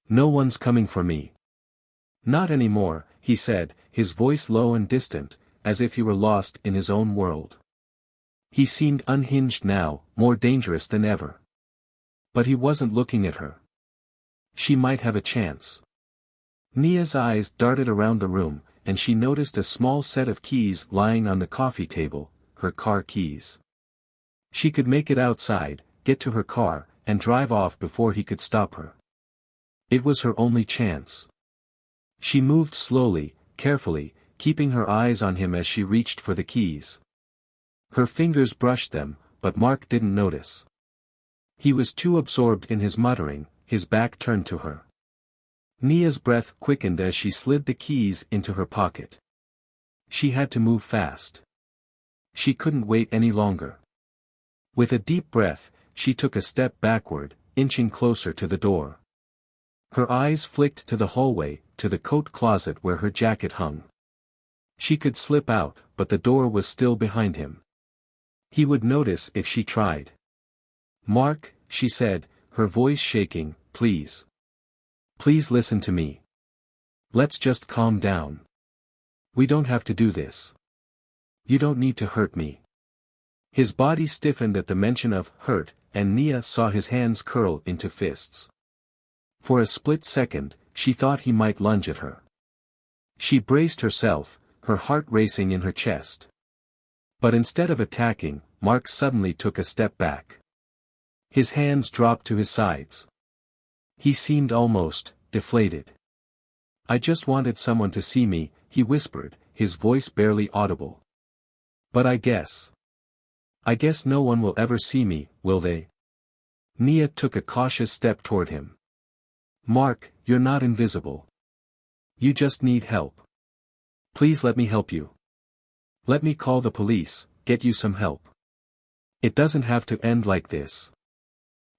No one's coming for me. Not anymore, he said, his voice low and distant, as if he were lost in his own world. He seemed unhinged now, more dangerous than ever. But he wasn't looking at her. She might have a chance. Nia's eyes darted around the room, and she noticed a small set of keys lying on the coffee table, her car keys. She could make it outside, get to her car, and drive off before he could stop her. It was her only chance. She moved slowly, carefully, keeping her eyes on him as she reached for the keys. Her fingers brushed them, but Mark didn't notice. He was too absorbed in his muttering, his back turned to her. Nia's breath quickened as she slid the keys into her pocket. She had to move fast. She couldn't wait any longer. With a deep breath, she took a step backward, inching closer to the door. Her eyes flicked to the hallway, to the coat closet where her jacket hung. She could slip out, but the door was still behind him. He would notice if she tried. "Mark," she said, her voice shaking, "please. Please listen to me. Let's just calm down. We don't have to do this. You don't need to hurt me." His body stiffened at the mention of hurt, and Nia saw his hands curl into fists. For a split second, she thought he might lunge at her. She braced herself, her heart racing in her chest. But instead of attacking, Mark suddenly took a step back. His hands dropped to his sides. He seemed almost deflated. "I just wanted someone to see me," he whispered, his voice barely audible. "But I guess no one will ever see me, will they?" Nia took a cautious step toward him. "Mark, you're not invisible. You just need help. Please let me help you. Let me call the police, get you some help. It doesn't have to end like this."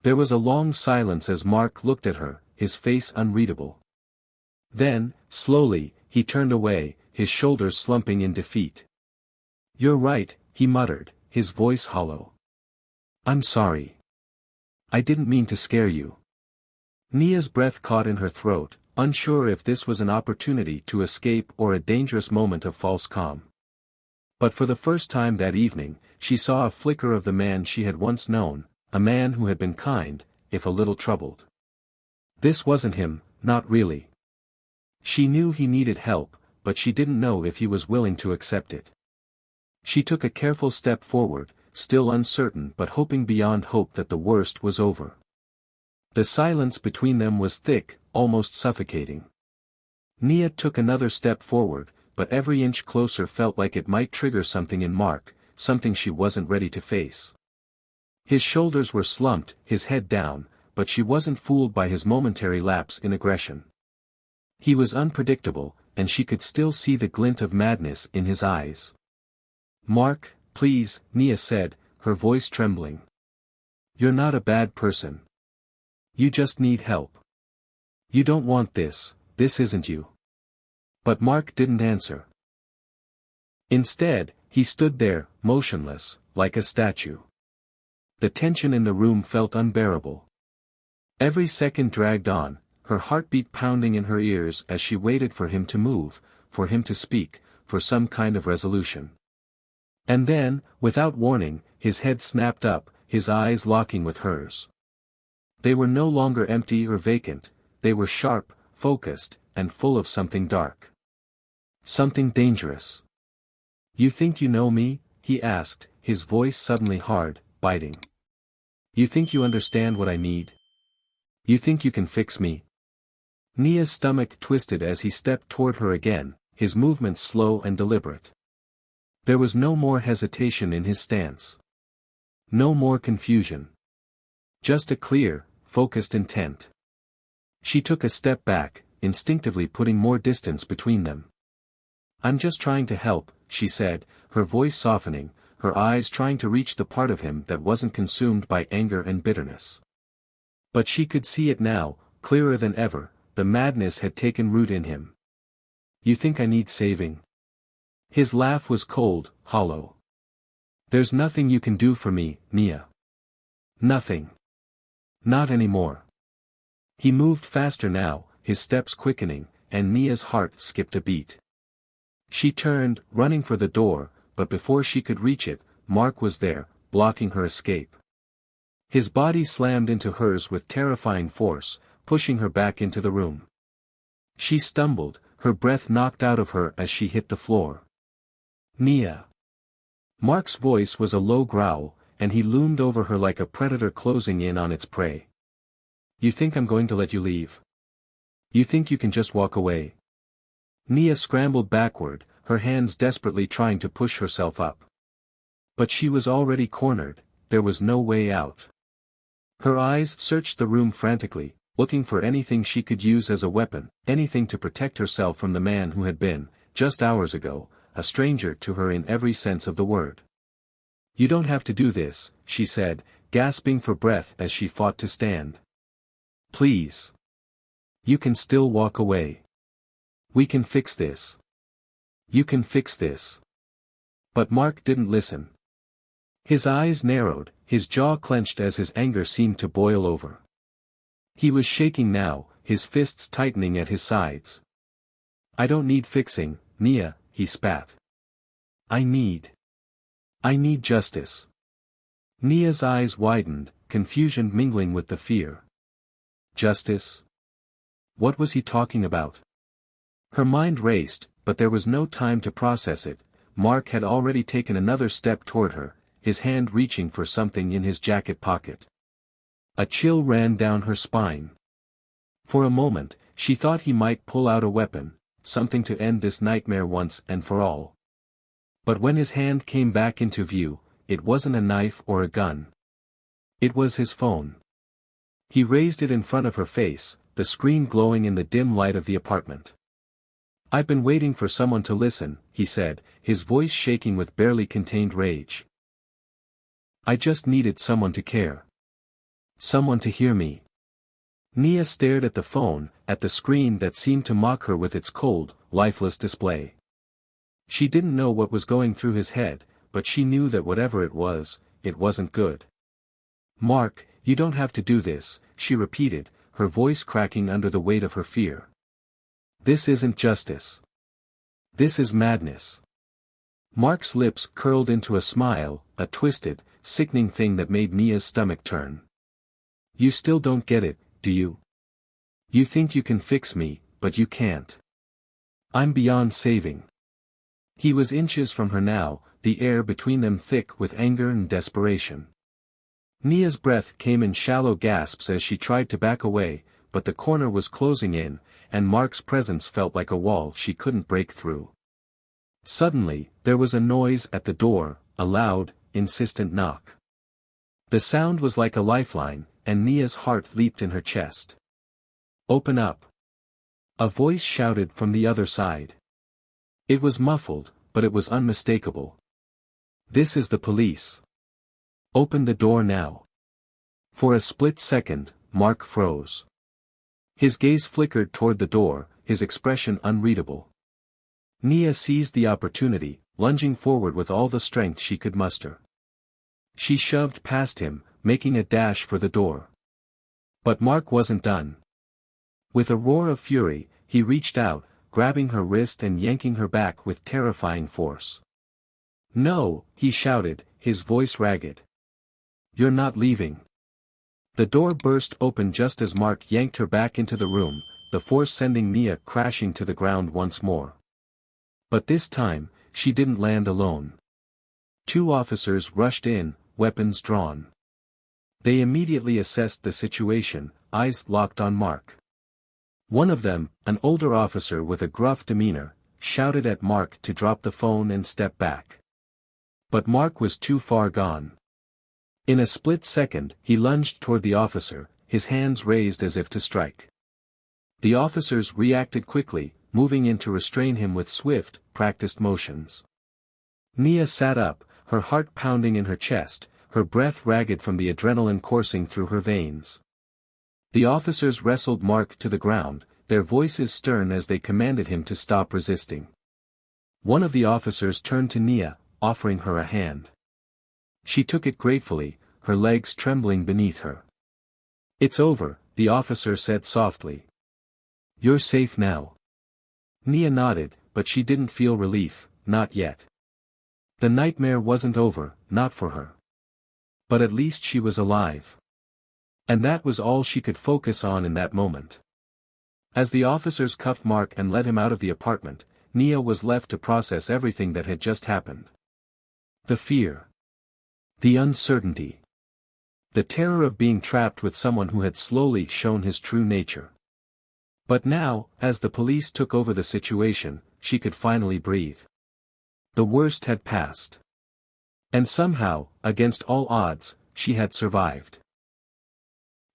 There was a long silence as Mark looked at her, his face unreadable. Then, slowly, he turned away, his shoulders slumping in defeat. "You're right," he muttered, his voice hollow. "I'm sorry. I didn't mean to scare you." Nia's breath caught in her throat, unsure if this was an opportunity to escape or a dangerous moment of false calm. But for the first time that evening, she saw a flicker of the man she had once known, a man who had been kind, if a little troubled. This wasn't him, not really. She knew he needed help, but she didn't know if he was willing to accept it. She took a careful step forward, still uncertain but hoping beyond hope that the worst was over. The silence between them was thick, almost suffocating. Nia took another step forward, but every inch closer felt like it might trigger something in Mark, something she wasn't ready to face. His shoulders were slumped, his head down, but she wasn't fooled by his momentary lapse in aggression. He was unpredictable, and she could still see the glint of madness in his eyes. "Mark, please," Nia said, her voice trembling. "You're not a bad person. You just need help. You don't want this isn't you." But Mark didn't answer. Instead, he stood there, motionless, like a statue. The tension in the room felt unbearable. Every second dragged on, her heartbeat pounding in her ears as she waited for him to move, for him to speak, for some kind of resolution. And then, without warning, his head snapped up, his eyes locking with hers. They were no longer empty or vacant, they were sharp, focused, and full of something dark. Something dangerous. "You think you know me?" he asked, his voice suddenly hard, biting. "You think you understand what I need? You think you can fix me?" Nia's stomach twisted as he stepped toward her again, his movements slow and deliberate. There was no more hesitation in his stance. No more confusion. Just a clear, focused intent. She took a step back, instinctively putting more distance between them. "I'm just trying to help," she said, her voice softening, her eyes trying to reach the part of him that wasn't consumed by anger and bitterness. But she could see it now, clearer than ever, the madness had taken root in him. "You think I need saving?" His laugh was cold, hollow. "There's nothing you can do for me, Nia. Nothing. Not anymore." He moved faster now, his steps quickening, and Nia's heart skipped a beat. She turned, running for the door, but before she could reach it, Mark was there, blocking her escape. His body slammed into hers with terrifying force, pushing her back into the room. She stumbled, her breath knocked out of her as she hit the floor. Nia. Mark's voice was a low growl, and he loomed over her like a predator closing in on its prey. You think I'm going to let you leave? You think you can just walk away? Nia scrambled backward, her hands desperately trying to push herself up. But she was already cornered, there was no way out. Her eyes searched the room frantically, looking for anything she could use as a weapon, anything to protect herself from the man who had been, just hours ago, a stranger to her in every sense of the word. You don't have to do this, she said, gasping for breath as she fought to stand. Please. You can still walk away. We can fix this. You can fix this. But Mark didn't listen. His eyes narrowed, his jaw clenched as his anger seemed to boil over. He was shaking now, his fists tightening at his sides. I don't need fixing, Nia, he spat. I need justice. Nia's eyes widened, confusion mingling with the fear. Justice? What was he talking about? Her mind raced, but there was no time to process it. Mark had already taken another step toward her, his hand reaching for something in his jacket pocket. A chill ran down her spine. For a moment, she thought he might pull out a weapon, something to end this nightmare once and for all. But when his hand came back into view, it wasn't a knife or a gun. It was his phone. He raised it in front of her face, the screen glowing in the dim light of the apartment. I've been waiting for someone to listen, he said, his voice shaking with barely contained rage. I just needed someone to care. Someone to hear me. Nia stared at the phone, at the screen that seemed to mock her with its cold, lifeless display. She didn't know what was going through his head, but she knew that whatever it wasn't good. Mark, you don't have to do this, she repeated, her voice cracking under the weight of her fear. This isn't justice. This is madness. Mark's lips curled into a smile, a twisted, sickening thing that made Nia's stomach turn. You still don't get it, do you? You think you can fix me, but you can't. I'm beyond saving. He was inches from her now, the air between them thick with anger and desperation. Nia's breath came in shallow gasps as she tried to back away, but the corner was closing in, and Mark's presence felt like a wall she couldn't break through. Suddenly, there was a noise at the door, a loud, insistent knock. The sound was like a lifeline, and Nia's heart leaped in her chest. Open up. A voice shouted from the other side. It was muffled, but it was unmistakable. This is the police. Open the door now. For a split second, Mark froze. His gaze flickered toward the door, his expression unreadable. Nia seized the opportunity, lunging forward with all the strength she could muster. She shoved past him, making a dash for the door. But Mark wasn't done. With a roar of fury, he reached out, grabbing her wrist and yanking her back with terrifying force. No, he shouted, his voice ragged. You're not leaving. The door burst open just as Mark yanked her back into the room, the force sending Nia crashing to the ground once more. But this time, she didn't land alone. 2 officers rushed in, weapons drawn. They immediately assessed the situation, eyes locked on Mark. One of them, an older officer with a gruff demeanor, shouted at Mark to drop the phone and step back. But Mark was too far gone. In a split second, he lunged toward the officer, his hands raised as if to strike. The officers reacted quickly, moving in to restrain him with swift, practiced motions. Nia sat up, her heart pounding in her chest, her breath ragged from the adrenaline coursing through her veins. The officers wrestled Mark to the ground, their voices stern as they commanded him to stop resisting. One of the officers turned to Nia, offering her a hand. She took it gratefully, her legs trembling beneath her. It's over, the officer said softly. "You're safe now." Nia nodded, but she didn't feel relief, not yet. The nightmare wasn't over, not for her. But at least she was alive. And that was all she could focus on in that moment. As the officers cuffed Mark and led him out of the apartment, Nia was left to process everything that had just happened. The fear. The uncertainty. The terror of being trapped with someone who had slowly shown his true nature. But now, as the police took over the situation, she could finally breathe. The worst had passed. And somehow, against all odds, she had survived.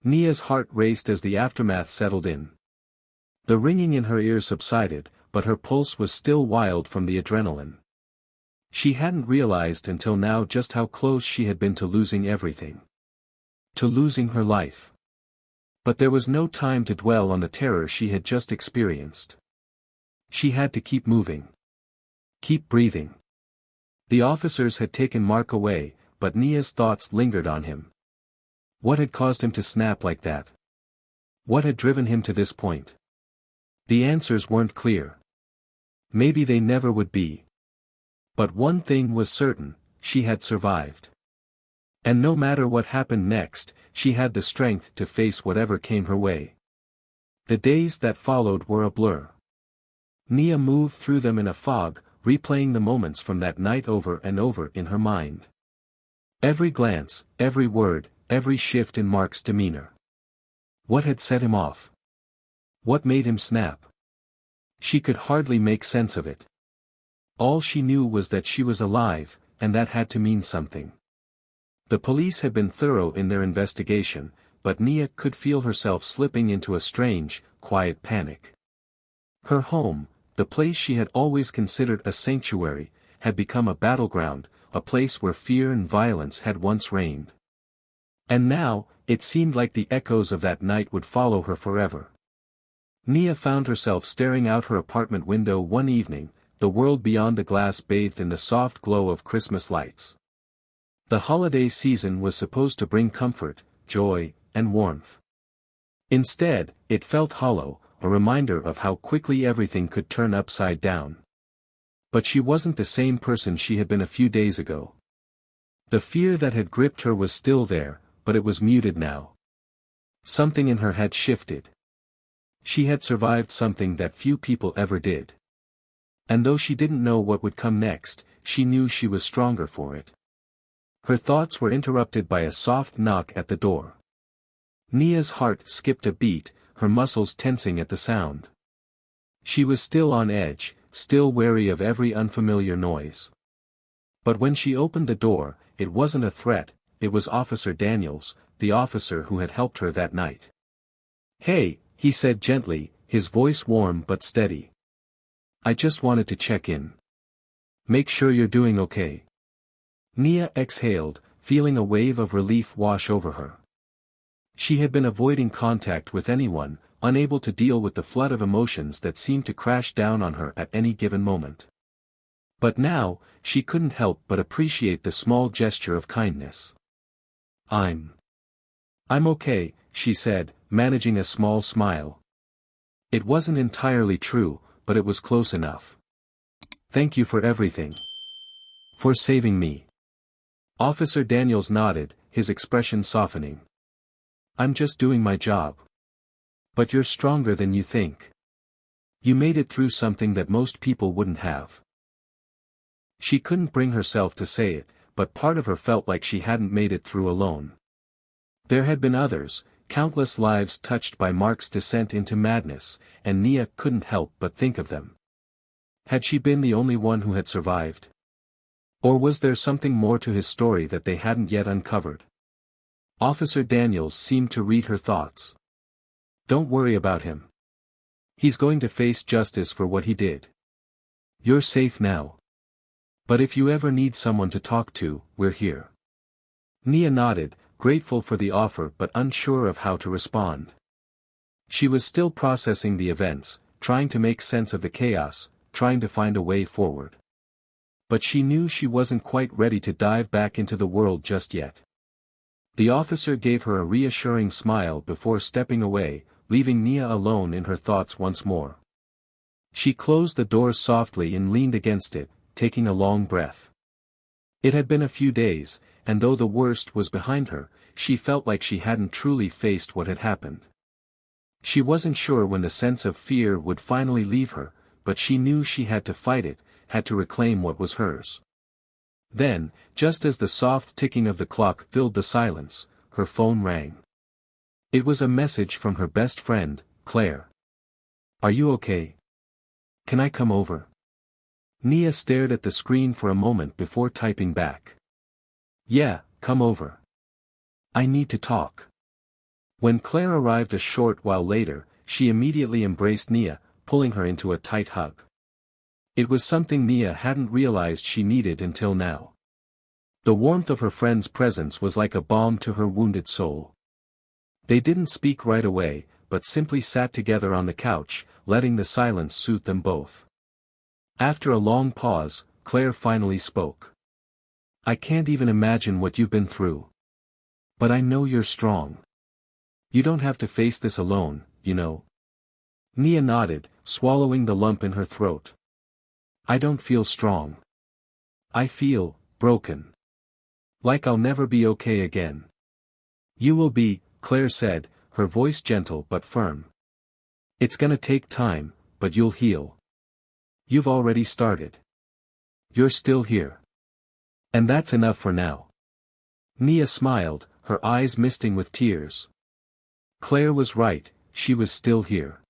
Nia's heart raced as the aftermath settled in. The ringing in her ears subsided, but her pulse was still wild from the adrenaline. She hadn't realized until now just how close she had been to losing everything. To losing her life. But there was no time to dwell on the terror she had just experienced. She had to keep moving. Keep breathing. The officers had taken Mark away, but Nia's thoughts lingered on him. What had caused him to snap like that? What had driven him to this point? The answers weren't clear. Maybe they never would be. But one thing was certain, she had survived. And no matter what happened next, she had the strength to face whatever came her way. The days that followed were a blur. Nia moved through them in a fog, replaying the moments from that night over and over in her mind. Every glance, every word, every shift in Mark's demeanor. What had set him off? What made him snap? She could hardly make sense of it. All she knew was that she was alive, and that had to mean something. The police had been thorough in their investigation, but Nia could feel herself slipping into a strange, quiet panic. Her home, the place she had always considered a sanctuary, had become a battleground, a place where fear and violence had once reigned. And now, it seemed like the echoes of that night would follow her forever. Nia found herself staring out her apartment window one evening, the world beyond the glass bathed in the soft glow of Christmas lights. The holiday season was supposed to bring comfort, joy, and warmth. Instead, it felt hollow, a reminder of how quickly everything could turn upside down. But she wasn't the same person she had been a few days ago. The fear that had gripped her was still there, but it was muted now. Something in her had shifted. She had survived something that few people ever did. And though she didn't know what would come next, she knew she was stronger for it. Her thoughts were interrupted by a soft knock at the door. Nia's heart skipped a beat, her muscles tensing at the sound. She was still on edge, still wary of every unfamiliar noise. But when she opened the door, it wasn't a threat, it was Officer Daniels, the officer who had helped her that night. "Hey," he said gently, his voice warm but steady. "I just wanted to check in. Make sure you're doing okay." Nia exhaled, feeling a wave of relief wash over her. She had been avoiding contact with anyone, unable to deal with the flood of emotions that seemed to crash down on her at any given moment. But now, she couldn't help but appreciate the small gesture of kindness. I'm okay," she said, managing a small smile. It wasn't entirely true, but it was close enough. "Thank you for everything. For saving me." Officer Daniels nodded, his expression softening. "I'm just doing my job. But you're stronger than you think. You made it through something that most people wouldn't have." She couldn't bring herself to say it, but part of her felt like she hadn't made it through alone. There had been others, countless lives touched by Mark's descent into madness, and Nia couldn't help but think of them. Had she been the only one who had survived? Or was there something more to his story that they hadn't yet uncovered? Officer Daniels seemed to read her thoughts. "Don't worry about him. He's going to face justice for what he did. You're safe now. But if you ever need someone to talk to, we're here." Nia nodded, grateful for the offer but unsure of how to respond. She was still processing the events, trying to make sense of the chaos, trying to find a way forward. But she knew she wasn't quite ready to dive back into the world just yet. The officer gave her a reassuring smile before stepping away, leaving Nia alone in her thoughts once more. She closed the door softly and leaned against it, taking a long breath. It had been a few days, and though the worst was behind her, she felt like she hadn't truly faced what had happened. She wasn't sure when the sense of fear would finally leave her, but she knew she had to fight it, had to reclaim what was hers. Then, just as the soft ticking of the clock filled the silence, her phone rang. It was a message from her best friend, Claire. "Are you okay? Can I come over?" Nia stared at the screen for a moment before typing back. "Yeah, come over. I need to talk." When Claire arrived a short while later, she immediately embraced Nia, pulling her into a tight hug. It was something Nia hadn't realized she needed until now. The warmth of her friend's presence was like a balm to her wounded soul. They didn't speak right away, but simply sat together on the couch, letting the silence soothe them both. After a long pause, Claire finally spoke. "I can't even imagine what you've been through. But I know you're strong. You don't have to face this alone, you know." Nia nodded, swallowing the lump in her throat. "I don't feel strong. I feel broken. Like I'll never be okay again." "You will be," Claire said, her voice gentle but firm. "It's gonna take time, but you'll heal. You've already started. You're still here. And that's enough for now." Nia smiled, her eyes misting with tears. Claire was right, she was still here.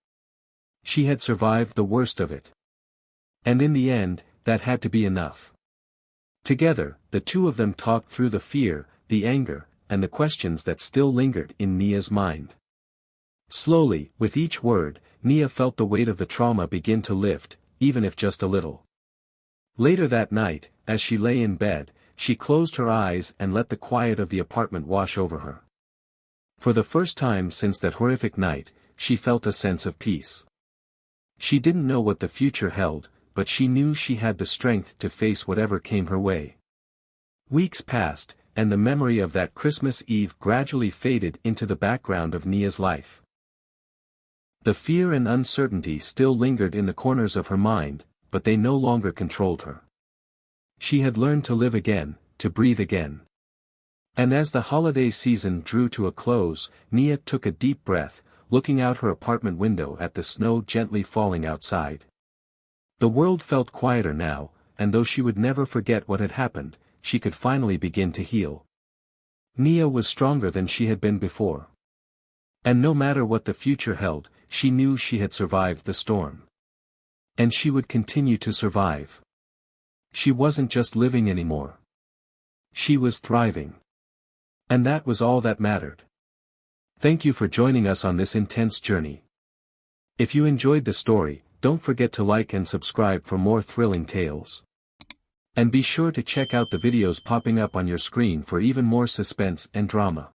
She had survived the worst of it. And in the end, that had to be enough. Together, the two of them talked through the fear, the anger, and the questions that still lingered in Nia's mind. Slowly, with each word, Nia felt the weight of the trauma begin to lift, even if just a little. Later that night, as she lay in bed, she closed her eyes and let the quiet of the apartment wash over her. For the first time since that horrific night, she felt a sense of peace. She didn't know what the future held, but she knew she had the strength to face whatever came her way. Weeks passed, and the memory of that Christmas Eve gradually faded into the background of Nia's life. The fear and uncertainty still lingered in the corners of her mind, but they no longer controlled her. She had learned to live again, to breathe again. And as the holiday season drew to a close, Nia took a deep breath, looking out her apartment window at the snow gently falling outside. The world felt quieter now, and though she would never forget what had happened, she could finally begin to heal. Nia was stronger than she had been before. And no matter what the future held, she knew she had survived the storm. And she would continue to survive. She wasn't just living anymore. She was thriving. And that was all that mattered. Thank you for joining us on this intense journey. If you enjoyed the story, don't forget to like and subscribe for more thrilling tales. And be sure to check out the videos popping up on your screen for even more suspense and drama.